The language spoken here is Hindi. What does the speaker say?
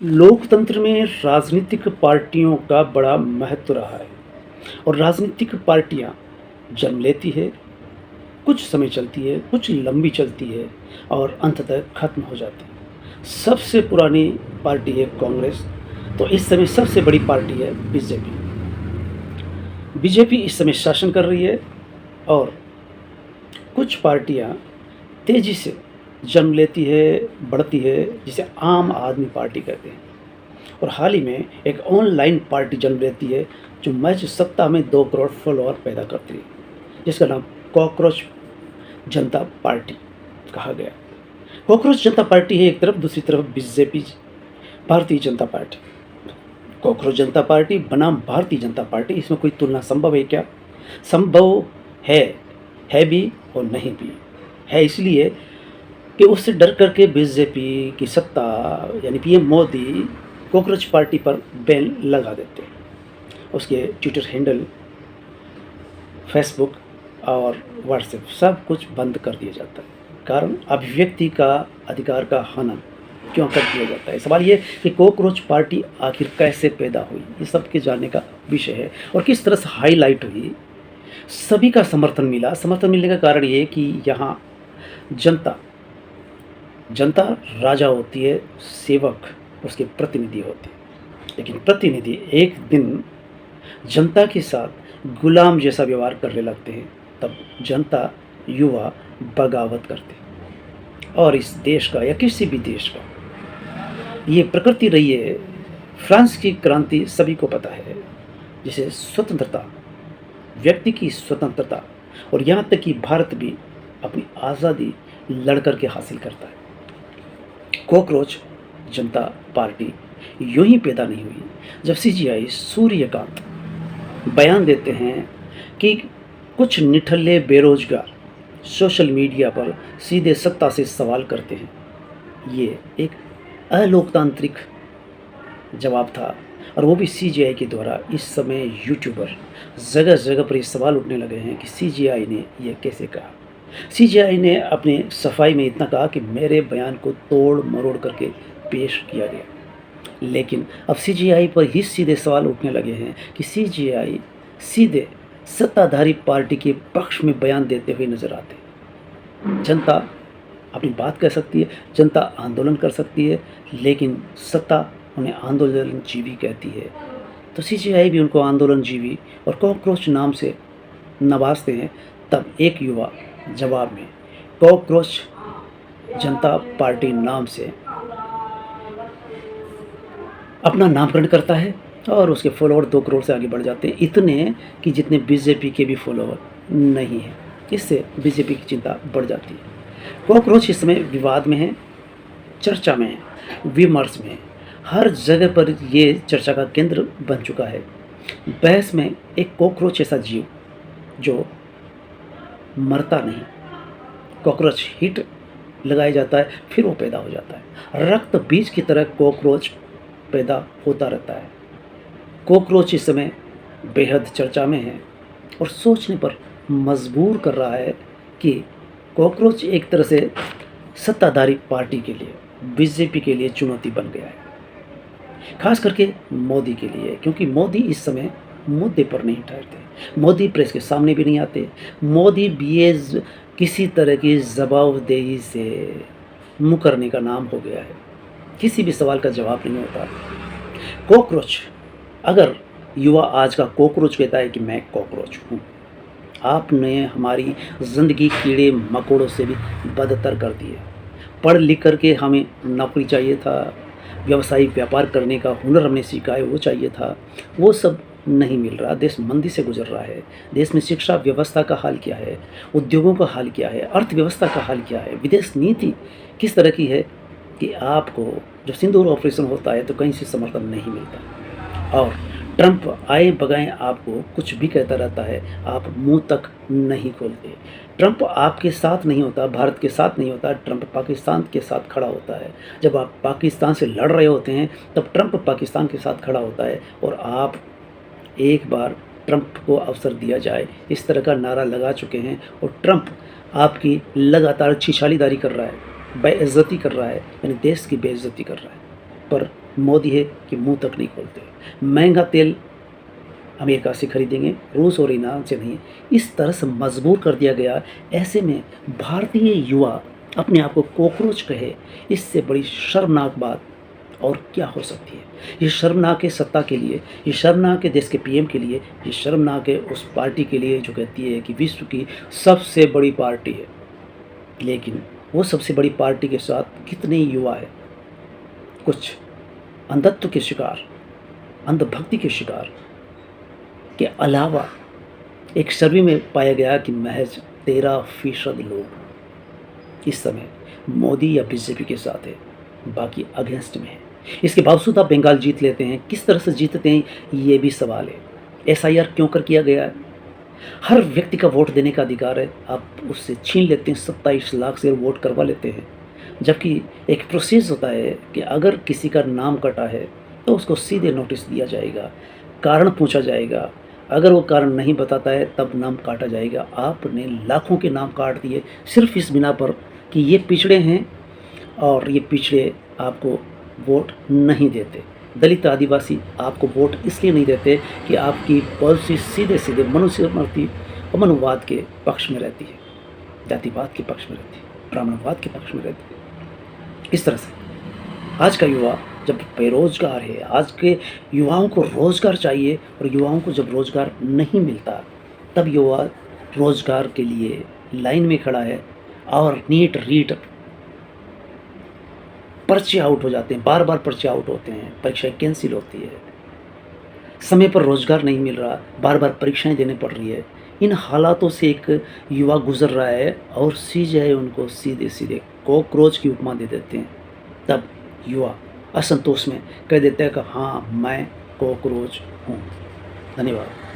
लोकतंत्र में राजनीतिक पार्टियों का बड़ा महत्व रहा है और राजनीतिक पार्टियां जन्म लेती है, कुछ समय चलती है, कुछ लंबी चलती है और अंततः खत्म हो जाती है। सबसे पुरानी पार्टी है कांग्रेस, तो इस समय सबसे बड़ी पार्टी है बीजेपी। बीजेपी इस समय शासन कर रही है और कुछ पार्टियां तेज़ी से जन्म लेती है, बढ़ती है, जिसे आम आदमी पार्टी कहते हैं। और हाल ही में एक ऑनलाइन पार्टी जन्म लेती है जो महज सप्ताह में 2 करोड़ फॉलोअर पैदा करती है, जिसका नाम कॉकरोच जनता पार्टी कहा गया। कॉकरोच जनता पार्टी है एक तरफ, दूसरी तरफ BJP Bharatiya Janata party. Cockroach जनता पार्टी बनाम भारतीय जनता पार्टी, इसमें कोई तुलना संभव है क्या? संभव है भी और नहीं भी। है इसलिए कि उससे डर करके बीजेपी की सत्ता यानी पीएम मोदी कॉकरोच पार्टी पर बैन लगा देते हैं। उसके ट्विटर हैंडल, फेसबुक और व्हाट्सएप सब कुछ बंद कर दिया जाता है। कारण अभिव्यक्ति का अधिकार का हनन क्यों कर दिया जाता है। सवाल ये कि कॉकरोच पार्टी आखिर कैसे पैदा हुई, ये सबके जानने का विषय है और किस तरह से हाईलाइट हुई। सभी का समर्थन मिला। समर्थन मिलने का कारण ये कि यहाँ जनता जनता राजा होती है, सेवक उसके प्रतिनिधि होते हैं। लेकिन प्रतिनिधि एक दिन जनता के साथ गुलाम जैसा व्यवहार करने लगते हैं, तब जनता युवा बगावत करते हैं। और इस देश का या किसी भी देश का ये प्रकृति रही है। फ्रांस की क्रांति सभी को पता है, जिसे स्वतंत्रता, व्यक्ति की स्वतंत्रता, और यहाँ तक कि भारत भी अपनी आज़ादी लड़ कर के हासिल करता है। कॉकरोच जनता पार्टी यूं ही पैदा नहीं हुई। जब सीजीआई सूर्यकांत बयान देते हैं कि कुछ निठल्ले बेरोजगार सोशल मीडिया पर सीधे सत्ता से सवाल करते हैं, ये एक अलोकतांत्रिक जवाब था। और वो भी सीजीआई के द्वारा। इस समय यूट्यूबर जगह जगह पर ये सवाल उठने लगे हैं कि सीजीआई ने ये कैसे कहा। सीजीआई ने अपने सफाई में इतना कहा कि मेरे बयान को तोड़ मरोड़ करके पेश किया गया। लेकिन अब सीजीआई पर ही सीधे सवाल उठने लगे हैं कि सीजीआई सीधे सत्ताधारी पार्टी के पक्ष में बयान देते हुए नजर आते हैं। जनता अपनी बात कह सकती है, जनता आंदोलन कर सकती है, लेकिन सत्ता उन्हें आंदोलनजीवी कहती है। तो सीजीआई भी उनको आंदोलनजीवी और कॉकरोच नाम से नवाजते हैं। तब एक युवा जवाब में कॉकरोच जनता पार्टी नाम से अपना नामकरण करता है और उसके फॉलोअर 2 करोड़ से आगे बढ़ जाते हैं, इतने कि जितने बीजेपी के भी फॉलोअर नहीं हैं। इससे बीजेपी की चिंता बढ़ जाती है। कॉकरोच इस समय विवाद में है, चर्चा में है, विमर्श में है। हर जगह पर ये चर्चा का केंद्र बन चुका है। बहस में एक कॉकरोच ऐसा जीव जो मरता नहीं, कॉकरोच हिट लगाया जाता है, फिर वो पैदा हो जाता है। रक्त बीज की तरह कॉकरोच पैदा होता रहता है। कॉकरोच इस समय बेहद चर्चा में है और सोचने पर मजबूर कर रहा है कि कॉकरोच एक तरह से सत्ताधारी पार्टी के लिए, बीजेपी के लिए चुनौती बन गया है। खास करके मोदी के लिए, क्योंकि मोदी इस समय मुद्दे पर नहीं ठहरते। मोदी प्रेस के सामने भी नहीं आते। मोदी भी किसी तरह की जवाबदेही से मुकरने का नाम हो गया है। किसी भी सवाल का जवाब नहीं होता। कॉकरोच, अगर युवा आज का कॉकरोच कहता है कि मैं कॉकरोच हूँ, आपने हमारी ज़िंदगी कीड़े मकोड़ों से भी बदतर कर दी है। पढ़ लिख करके हमें नौकरी चाहिए था, व्यावसायिक व्यापार करने का हुनर हमने सीखा है, वो चाहिए था, वो सब नहीं मिल रहा। देश मंदी से गुजर रहा है। देश में शिक्षा व्यवस्था का हाल क्या है, उद्योगों का हाल क्या है, अर्थव्यवस्था का हाल क्या है, विदेश नीति किस तरह की है कि आपको जब सिंदूर ऑपरेशन होता है तो कहीं से समर्थन नहीं मिलता। और ट्रंप आए बगाए आपको कुछ भी कहता रहता है, आप मुंह तक नहीं खोलते। ट्रंप आपके साथ नहीं होता, भारत के साथ नहीं होता, ट्रंप पाकिस्तान के साथ खड़ा होता है। जब आप पाकिस्तान से लड़ रहे होते हैं तब ट्रंप पाकिस्तान के साथ खड़ा होता है और आप एक बार ट्रंप को अवसर दिया जाए इस तरह का नारा लगा चुके हैं। और ट्रंप आपकी लगातार छिछालीदारी कर रहा है, बेइज्जती कर रहा है, यानी देश की बेइज्जती कर रहा है। पर मोदी है कि मुँह तक नहीं खोलते। महंगा तेल अमेरिका से खरीदेंगे, रूस और ईरान से नहीं। इस तरह से मजबूर कर दिया गया। ऐसे में भारतीय युवा अपने आप को कॉकरोच कहे, इससे बड़ी शर्मनाक बात और क्या हो सकती है। ये शर्मनाक है सत्ता के लिए, ये शर्मनाक है देश के पीएम के लिए, ये शर्मनाक है उस पार्टी के लिए जो कहती है कि विश्व की सबसे बड़ी पार्टी है। लेकिन वो सबसे बड़ी पार्टी के साथ कितने युवा है कुछ अंधत्व के शिकार, अंधभक्ति के शिकार के अलावा एक सर्वे में पाया गया कि महज 13% लोग इस समय मोदी या बीजेपी के साथ है, बाकी अगेंस्ट में है। इसके बावजूद आप बंगाल जीत लेते हैं, किस तरह से जीतते हैं ये भी सवाल है। एसआईआर क्यों कर किया गया है? हर व्यक्ति का वोट देने का अधिकार है, आप उससे छीन लेते हैं, 27 लाख से वोट करवा लेते हैं। जबकि एक प्रोसेस होता है कि अगर किसी का नाम कटा है तो उसको सीधे नोटिस दिया जाएगा, कारण पूछा जाएगा, अगर वो कारण नहीं बताता है तब नाम काटा जाएगा। आपने लाखों के नाम काट दिए सिर्फ इस बिना पर कि ये पिछड़े हैं और ये पिछड़े आपको वोट नहीं देते। दलित आदिवासी आपको वोट इसलिए नहीं देते कि आपकी पॉलिसी सीधे सीधे मनुस्मृति और मनुवाद के पक्ष में रहती है, जातिवाद के पक्ष में रहती है, ब्राह्मणवाद के पक्ष में रहती है। इस तरह से आज का युवा जब बेरोजगार है, आज के युवाओं को रोजगार चाहिए और युवाओं को जब रोजगार नहीं मिलता तब युवा रोजगार के लिए लाइन में खड़ा है और नीट रीट पर्चे आउट हो जाते हैं, बार बार पर्चे आउट होते हैं, परीक्षाएं कैंसिल होती है, समय पर रोजगार नहीं मिल रहा, बार बार परीक्षाएं देने पड़ रही है। इन हालातों से एक युवा गुजर रहा है और सीजे उनको सीधे सीधे कॉकरोच की उपमा दे देते हैं। तब युवा असंतोष में कह देता है कि हाँ मैं कॉकरोच हूँ। धन्यवाद।